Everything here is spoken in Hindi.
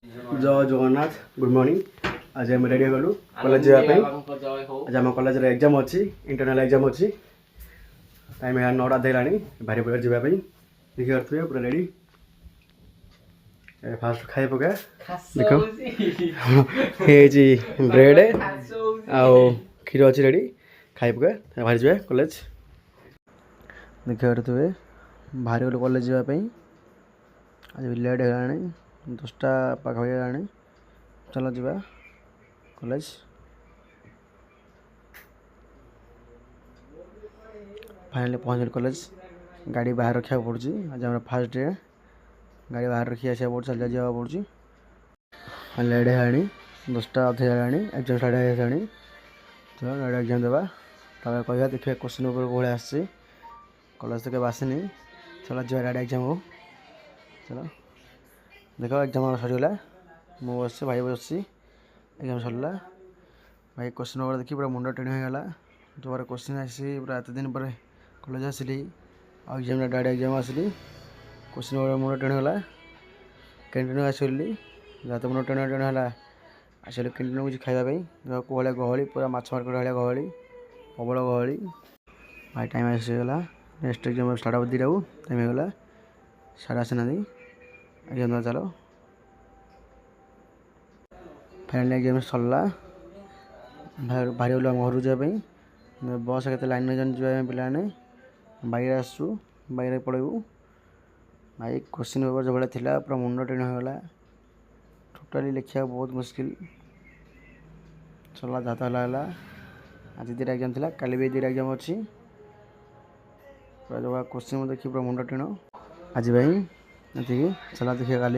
जय जगन्नाथ गुड मॉर्निंग। आज आम रेडी गलु कॉलेज जावाई। आज आम कॉलेज एग्जाम अच्छी इंटरनल एग्जाम अच्छी। टाइम है 9टा देला भारी पड़ा जावाई। देखिए पारे पूरा रेडी। फास्ट खाई पका देख ये ब्रेड आउ क्षीर अच्छी रेडी खाई पका बाहरी जाए कॉलेज। देखिए पारे बाहरी गलु कॉलेज जावाई। आज भी लेट है 10टा पाखापाखि है। चलो जा कॉलेज। फाइनली पहुँच कॉलेज। गाड़ी बाहर रखा पड़ी। आज हमारा फास्ट डे गाड़ी बाहर रखी आसा पड़ चल जावा पड़ी। लेट है 10टा अधे है एग्जाम स्टार्ट है। चलो डायरेक्ट एग्जाम देवा तब कह देखिए क्वेश्चन पेपर भाई आसी कॉलेज तो क्या आसनी। चलो जा डायरेक्ट एग्जाम हो। चलो देख एग्जाम सरीगला मु बस भाई बस एग्जाम सरला। भाई क्वेश्चन पेपर देखिए पूरा मुंड टेढ़ होगा। दोबारा क्वेश्चन आसी पूरा एत दिन पर कॉलेज आसली एग्जाम डायरेक्ट एग्जाम आसली। क्वेश्चन पेपर मुंड टेढ़ होगा। कैंटीन आसली जहाँ तो मुंड टेढ़ है आसली कैंटीन कुछ खावाई भाई गहली पूरा माछ मार्केट भाई गहली प्रबल गहली। भाई टाइम आसीगला नेक्स्ट एग्जाम स्टार्ट हम 2टा टाइम होगा साढ़े आसना एग्जाम चलो। फाइनली एग्जाम सरला बाहरी गलु घर जावाई। बस के लाइन में जाए पे बैर आसू बैर पड़ेबू। भाई क्वेश्चन पेपर जो भाई थी पूरा मुंड टेढ़ होगा। टोटाली लिखा बहुत मुश्किल। चला जाता है आज 2टा एग्जाम थी कल भी 2टा एग्जाम अच्छी। पूरा जो क्वेश्चन देखिए पूरा मुंड टेढ़ आज भाई ये चला देखिए कल।